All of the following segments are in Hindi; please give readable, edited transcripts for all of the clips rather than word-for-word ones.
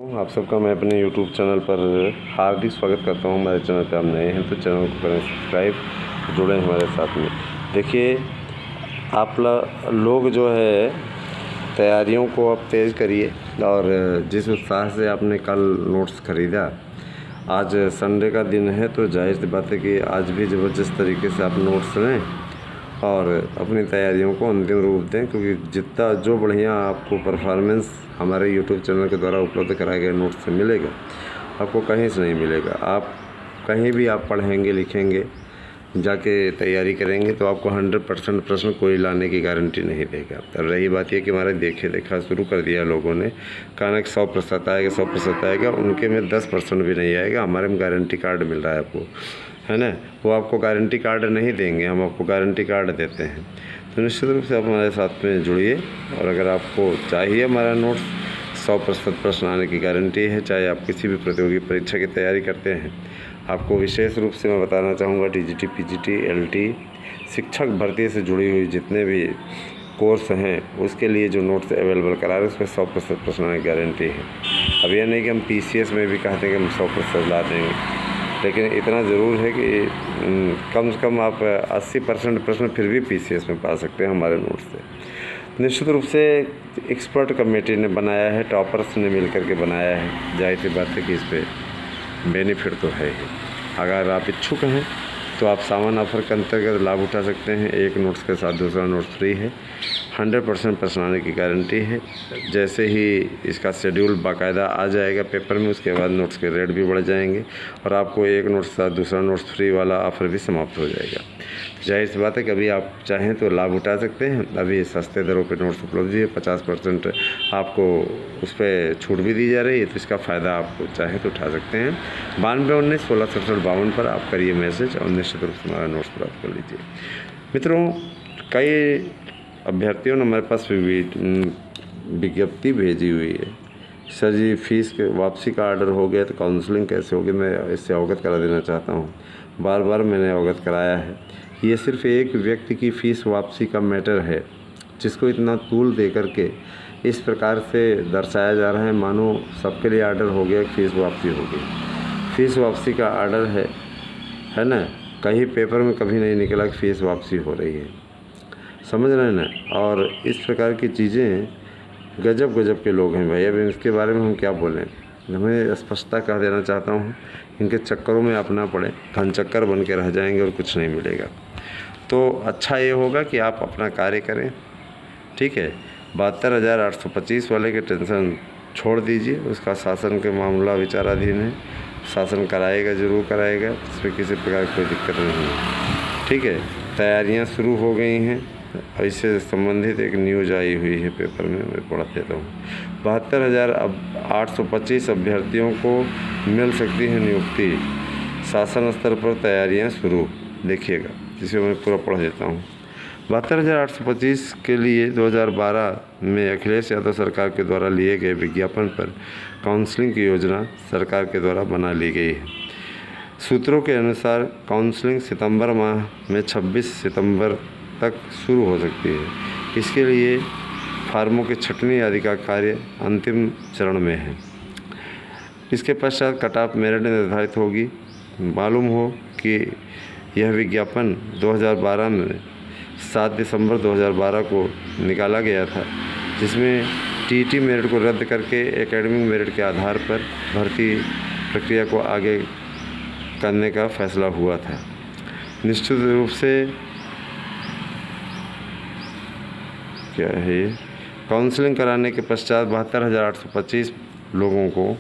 आप सबका मैं अपने YouTube चैनल पर हार्दिक स्वागत करता हूं। हमारे चैनल पे आप नए हैं तो चैनल को करें सब्सक्राइब, जुड़ें हमारे साथ में। देखिए, आप लोग जो है तैयारियों को अब तेज़ करिए और जिस उत्साह से आपने कल नोट्स ख़रीदा, आज संडे का दिन है तो जाहिर सी बात है कि आज भी ज़बरदस्त तरीके से आप नोट्स लें और अपनी तैयारियों को अंतिम रूप दें, क्योंकि जितना जो बढ़िया आपको परफॉर्मेंस हमारे यूट्यूब चैनल के द्वारा उपलब्ध कराए गए नोट्स से मिलेगा, आपको कहीं से नहीं मिलेगा। आप कहीं भी आप पढ़ेंगे, लिखेंगे, जाके तैयारी करेंगे तो आपको 100% प्रश्न कोई लाने की गारंटी नहीं देगा। तो रही बात ये कि हमारे देखा शुरू कर दिया लोगों ने, कहना कि 100% आएगा, 100% आएगा, उनके में 10% भी नहीं आएगा। हमारे में गारंटी कार्ड मिल रहा है आपको, है ना। वो आपको गारंटी कार्ड नहीं देंगे, हम आपको गारंटी कार्ड देते हैं। तो निश्चित रूप से आप हमारे साथ में जुड़िए और अगर आपको चाहिए हमारा नोट्स, 100% प्रश्न आने की गारंटी है। चाहे आप किसी भी प्रतियोगी परीक्षा की तैयारी करते हैं, आपको विशेष रूप से मैं बताना चाहूँगा, टीजीटी, पीजीटी, एलटी, शिक्षक भर्ती से जुड़ी हुई जितने भी कोर्स हैं उसके लिए जो नोट्स अवेलेबल करा रहे हैं उसमें 100% प्रश्न आने की गारंटी है। अब यह नहीं कि हम पीसीएस में भी कहते हैं कि हम 100% ला देंगे, लेकिन इतना ज़रूर है कि कम से कम आप 80% प्रश्न फिर भी पीसीएस में पा सकते हैं हमारे नोट्स से। निश्चित रूप से एक्सपर्ट कमेटी ने बनाया है, टॉपर्स ने मिल करके बनाया है। जाहिर सी बात है कि इस पर बेनिफिट तो है ही। अगर आप इच्छुक हैं तो आप सामान ऑफर के अंतर्गत लाभ उठा सकते हैं। एक नोट्स के साथ दूसरा नोट्स फ्री है, 100% प्रश्न आने की गारंटी है। जैसे ही इसका शेड्यूल बाकायदा आ जाएगा पेपर में, उसके बाद नोट्स के रेट भी बढ़ जाएंगे और आपको एक नोट्स के साथ दूसरा नोट्स फ्री वाला ऑफ़र भी समाप्त हो जाएगा। जाहिर सी बात है कि अभी आप चाहें तो लाभ उठा सकते हैं। अभी सस्ते दरों पे नोट्स उपलब्ध है, 50% आपको उस पर छूट भी दी जा रही है, तो इसका फ़ायदा आप चाहें तो उठा सकते हैं। 9219166752 पर आप करिए मैसेज और निश्चित रूप से हमारा नोट्स प्राप्त कर लीजिए। मित्रों, कई अभ्यर्थियों ने हमारे पास विज्ञप्ति भेजी हुई है, सर जी फीस के वापसी का आर्डर हो गया तो काउंसलिंग कैसे होगी। मैं इससे अवगत करा देना चाहता हूँ। बार बार मैंने अवगत कराया है। ये सिर्फ एक व्यक्ति की फ़ीस वापसी का मैटर है, जिसको इतना तूल दे करके इस प्रकार से दर्शाया जा रहा है मानो सबके लिए आर्डर हो गया, फ़ीस वापसी हो गई। फ़ीस वापसी का आर्डर है ना। कहीं पेपर में कभी नहीं निकला कि फ़ीस वापसी हो रही है, समझ रहे हैं ना। और इस प्रकार की चीज़ें गजब के लोग हैं भाई। अब इसके बारे में हम क्या बोलें। मैं स्पष्टता कह देना चाहता हूँ, इनके चक्करों में आप ना पड़े, घन चक्कर बन के रह जाएंगे और कुछ नहीं मिलेगा। तो अच्छा ये होगा कि आप अपना कार्य करें, ठीक है। 72,825 वाले के टेंशन छोड़ दीजिए, उसका शासन के मामला विचाराधीन है। शासन कराएगा, ज़रूर कराएगा, इसमें किसी प्रकार की कोई दिक्कत नहीं है, ठीक है। तैयारियां शुरू हो गई हैं। इससे संबंधित एक न्यूज़ आई हुई है पेपर में, मैं पढ़ देता हूँ। 72,825 अभ्यर्थियों को मिल सकती है नियुक्ति, शासन स्तर पर तैयारियां शुरू। देखिएगा, जिसे मैं पूरा पढ़ देता हूँ। 72,825 के लिए 2012 में अखिलेश यादव सरकार के द्वारा लिए गए विज्ञापन पर काउंसलिंग की योजना सरकार के द्वारा बना ली गई है। सूत्रों के अनुसार काउंसलिंग सितंबर माह में 26 सितंबर तक शुरू हो सकती है। इसके लिए फार्मों की छँटनी आदि का कार्य अंतिम चरण में है। इसके पश्चात कट ऑफ मेरिट निर्धारित होगी। मालूम हो कि यह विज्ञापन 2012 में 7 दिसंबर 2012 को निकाला गया था, जिसमें टीटी मेरिट को रद्द करके एकेडमिक मेरिट के आधार पर भर्ती प्रक्रिया को आगे करने का फैसला हुआ था। निश्चित रूप से क्या है, काउंसलिंग कराने के पश्चात 72,825 लोगों को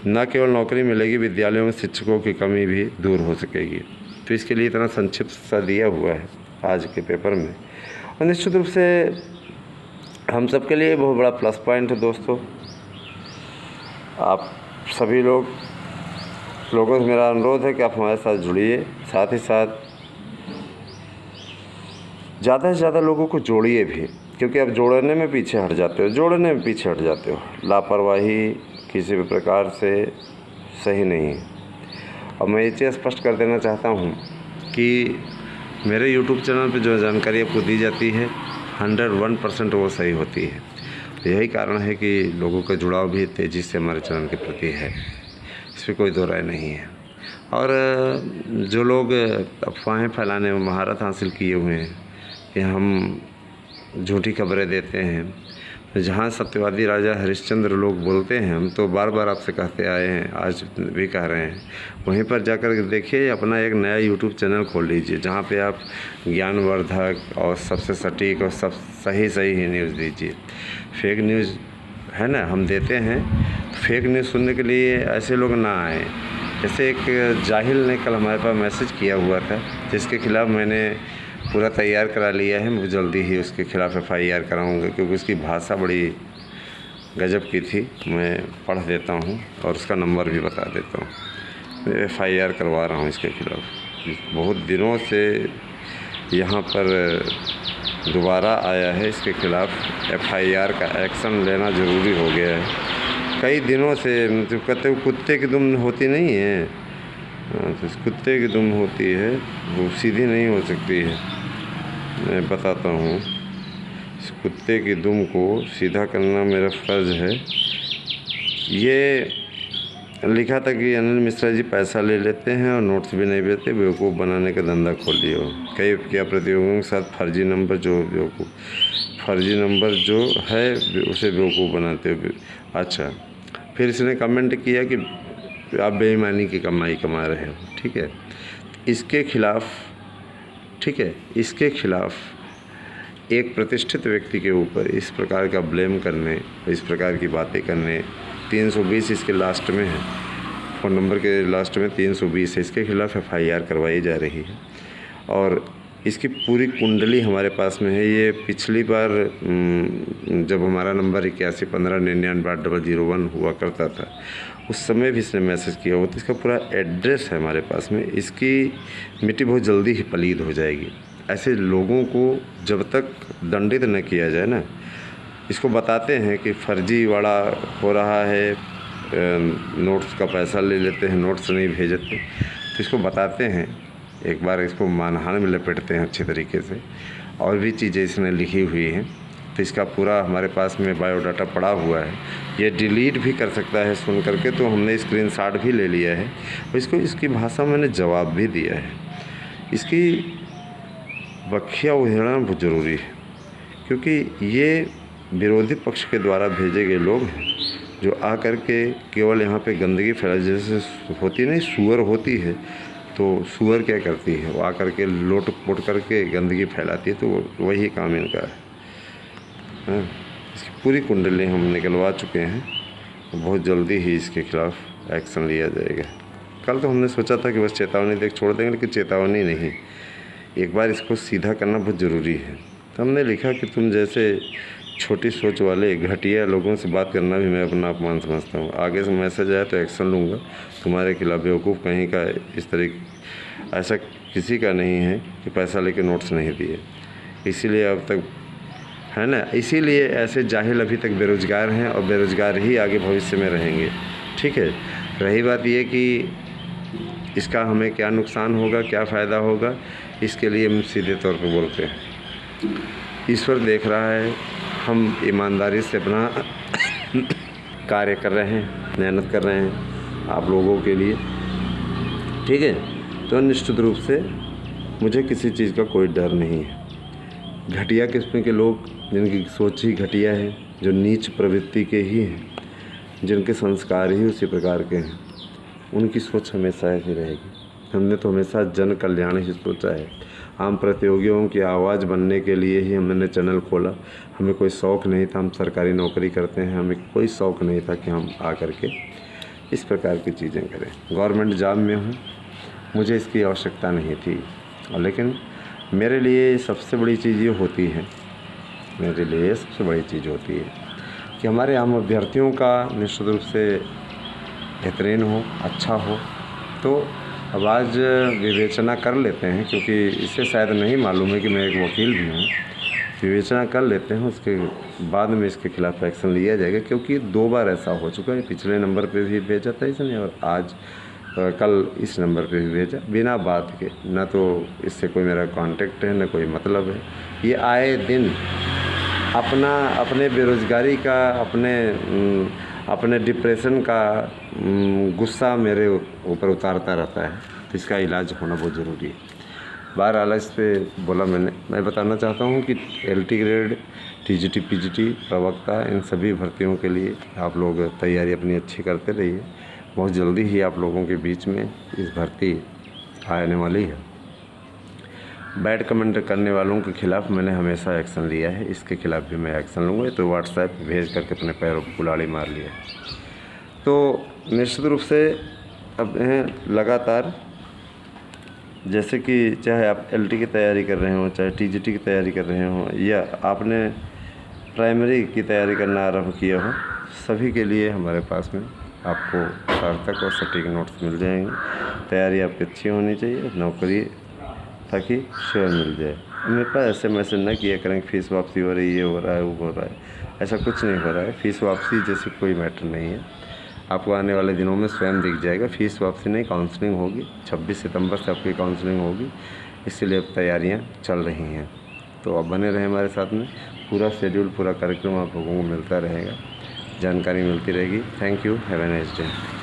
न केवल नौकरी मिलेगी, विद्यालयों में शिक्षकों की कमी भी दूर हो सकेगी। तो इसके लिए इतना संक्षिप्त सा दिया हुआ है आज के पेपर में, और निश्चित रूप से हम सब के लिए बहुत बड़ा प्लस पॉइंट है। दोस्तों, आप सभी लोगों से मेरा अनुरोध है कि आप हमारे साथ जुड़िए, साथ ही साथ ज़्यादा से ज़्यादा लोगों को जोड़िए भी, क्योंकि आप जोड़ने में पीछे हट जाते हो। लापरवाही किसी भी प्रकार से सही नहीं है। और मैं ये चीज़ स्पष्ट कर देना चाहता हूँ कि मेरे YouTube चैनल पे जो जानकारी आपको दी जाती है 101% वो सही होती है। यही कारण है कि लोगों का जुड़ाव भी तेज़ी से हमारे चैनल के प्रति है, इसमें कोई दो राय नहीं है। और जो लोग अफवाहें फैलाने में महारत हासिल किए हुए हैं कि हम झूठी खबरें देते हैं, जहाँ सत्यवादी राजा हरिश्चंद्र लोग बोलते हैं, हम तो बार बार आपसे कहते आए हैं, आज भी कह रहे हैं, वहीं पर जाकर देखिए, अपना एक नया यूट्यूब चैनल खोल लीजिए जहाँ पे आप ज्ञानवर्धक और सबसे सटीक और सब सही ही न्यूज़ दीजिए। फेक न्यूज़ है ना हम देते हैं, तो फेक न्यूज़ सुनने के लिए ऐसे लोग ना आएँ। जैसे एक जाहिल ने कल हमारे पास मैसेज किया हुआ था, जिसके खिलाफ़ मैंने पूरा तैयार करा लिया है। मैं जल्दी ही उसके खिलाफ़ FIR कराऊँगा, क्योंकि उसकी भाषा बड़ी गजब की थी। मैं पढ़ देता हूँ और उसका नंबर भी बता देता हूँ। मैं FIR करवा रहा हूँ इसके खिलाफ़। बहुत दिनों से यहाँ पर दोबारा आया है, इसके खिलाफ़ FIR का एक्शन लेना ज़रूरी हो गया है। कई दिनों से मतलब कहते हो कुत्ते की दुम होती नहीं है, तो इस कुत्ते की दुम होती है, वो सीधी नहीं हो सकती है। मैं बताता हूँ, इस कुत्ते की दुम को सीधा करना मेरा फ़र्ज़ है। ये लिखा था कि अनिल मिश्रा जी पैसा ले लेते हैं और नोट्स भी नहीं देते, बेवकूफ़ बनाने का धंधा खोल लिया हो। कई क्या प्रतियोगियों के साथ फर्जी नंबर जो है उसे बेवकूफ़ बनाते हो। अच्छा, फिर इसने कमेंट किया कि आप बेईमानी की कमाई कमा रहे हो। ठीक है, इसके खिलाफ़ एक प्रतिष्ठित व्यक्ति के ऊपर इस प्रकार का ब्लेम करने, इस प्रकार की बातें करने, 320 इसके लास्ट में है, फ़ोन नंबर के लास्ट में 320 है, इसके खिलाफ़ FIR करवाई जा रही है। और इसकी पूरी कुंडली हमारे पास में है। ये पिछली बार जब हमारा नंबर 8115998001 हुआ करता था, उस समय भी इसने मैसेज किया हुआ, तो इसका पूरा एड्रेस है हमारे पास में। इसकी मिट्टी बहुत जल्दी ही पलीद हो जाएगी। ऐसे लोगों को जब तक दंडित न किया जाए ना, इसको बताते हैं कि फर्जीवाड़ा हो रहा है, नोट्स का पैसा ले लेते हैं, नोट्स नहीं भेजते, तो इसको बताते हैं। एक बार इसको मानहानि में लपेटते हैं अच्छे तरीके से। और भी चीज़ें इसने लिखी हुई हैं, तो इसका पूरा हमारे पास में बायोडाटा पड़ा हुआ है। ये डिलीट भी कर सकता है सुन करके, तो हमने स्क्रीनशॉट भी ले लिया है और इसको इसकी भाषा में मैंने जवाब भी दिया है। इसकी व्याख्या उधेड़ना बहुत ज़रूरी है, क्योंकि ये विरोधी पक्ष के द्वारा भेजे गए लोग हैं, जो आ कर के केवल यहाँ पे गंदगी फैला, जैसे होती नहीं सूअर होती है, तो सूअर क्या करती है, वो आकर के लोट पोट करके गंदगी फैलाती है, तो वही काम इनका है। इसकी पूरी कुंडली हम निकलवा चुके हैं, बहुत जल्दी ही इसके खिलाफ़ एक्शन लिया जाएगा। कल तो हमने सोचा था कि बस चेतावनी देख छोड़ देंगे, लेकिन चेतावनी नहीं, एक बार इसको सीधा करना बहुत ज़रूरी है। तो हमने लिखा कि तुम जैसे छोटी सोच वाले घटिया लोगों से बात करना भी मैं अपना अपमान समझता हूँ। आगे से मैसेज आया तो एक्शन लूँगा तुम्हारे खिलाफ़। बेवकूफ़ कहीं का इस तरीके ऐसा किसी का नहीं है कि पैसा लेके नोट्स नहीं दिए, इसीलिए अब तक है ना, इसीलिए ऐसे जाहिल अभी तक बेरोज़गार हैं और बेरोज़गार ही आगे भविष्य में रहेंगे। ठीक है, रही बात ये कि इसका हमें क्या नुकसान होगा, क्या फ़ायदा होगा, इसके लिए हम सीधे तौर पर बोलते हैं, ईश्वर देख रहा है, हम ईमानदारी से अपना कार्य कर रहे हैं, मेहनत कर रहे हैं आप लोगों के लिए। ठीक है, तो निश्चित रूप से मुझे किसी चीज़ का कोई डर नहीं है। घटिया किस्म के लोग, जिनकी सोच ही घटिया है, जो नीच प्रवृत्ति के ही हैं, जिनके संस्कार ही उसी प्रकार के हैं, उनकी सोच हमेशा ऐसी रहेगी। हमने तो हमेशा जन कल्याण ही सोचा है। आम प्रतियोगियों की आवाज़ बनने के लिए ही हमने चैनल खोला। हमें कोई शौक़ नहीं था, हम सरकारी नौकरी करते हैं, हमें कोई शौक़ नहीं था कि हम आ कर के इस प्रकार की चीज़ें करें। गवर्नमेंट जॉब में हूँ, मुझे इसकी आवश्यकता नहीं थी, लेकिन मेरे लिए सबसे बड़ी चीज़ ये होती है, मेरे लिए सबसे बड़ी चीज़ होती है कि हमारे आम अभ्यर्थियों का निश्चित रूप से बेहतरीन हो, अच्छा हो। तो अब आज विवेचना कर लेते हैं, क्योंकि इसे शायद नहीं मालूम है कि मैं एक वकील भी हूँ। विवेचना कर लेते हैं, उसके बाद में इसके खिलाफ़ एक्शन लिया जाएगा, क्योंकि 2 बार ऐसा हो चुका है। पिछले नंबर पे भी भेजा था इसने और आज कल इस नंबर पे भी भेजा, बिना बात के। ना तो इससे कोई मेरा कांटेक्ट है, ना कोई मतलब है। ये आए दिन अपने बेरोज़गारी का, अपने डिप्रेशन का गुस्सा मेरे ऊपर उतारता रहता है। तो इसका इलाज होना बहुत ज़रूरी है। बहरहाल इस पे बोला मैं बताना चाहता हूँ कि LT ग्रेड, TGT, PGT, प्रवक्ता, इन सभी भर्तियों के लिए आप लोग तैयारी अपनी अच्छी करते रहिए। बहुत जल्दी ही आप लोगों के बीच में इस भर्ती आने वाली है। बैड कमेंट करने वालों के ख़िलाफ़ मैंने हमेशा एक्शन लिया है, इसके ख़िलाफ़ भी मैं एक्शन लूँगा। तो व्हाट्सएप भेज करके अपने पैरों पर कुल्हाड़ी मार लिया। तो निश्चित रूप से अब लगातार, जैसे कि चाहे आप LT की तैयारी कर रहे हों, चाहे TGT की तैयारी कर रहे हों, या आपने प्राइमरी की तैयारी करना आरंभ किया हो, सभी के लिए हमारे पास में आपको सार्थक और सटीक नोट्स मिल जाएंगे। तैयारी आपकी अच्छी होनी चाहिए, नौकरी ताकि श्योर मिल जाए। मेरे पास ऐसे मैसेज ना किया करें फीस वापसी हो रही है, ये हो रहा है, वो हो रहा है। ऐसा कुछ नहीं हो रहा है। फ़ीस वापसी जैसे कोई मैटर नहीं है। आपको आने वाले दिनों में स्वयं दिख जाएगा। फ़ीस वापसी नहीं, काउंसलिंग होगी। 26 सितंबर से आपकी काउंसलिंग होगी, इसीलिए अब तैयारियाँ चल रही हैं। तो अब बने रहें हमारे साथ में। पूरा शेड्यूल, पूरा कार्यक्रम आप लोगों को मिलता रहेगा, जानकारी मिलती रहेगी। Thank you, have a nice day.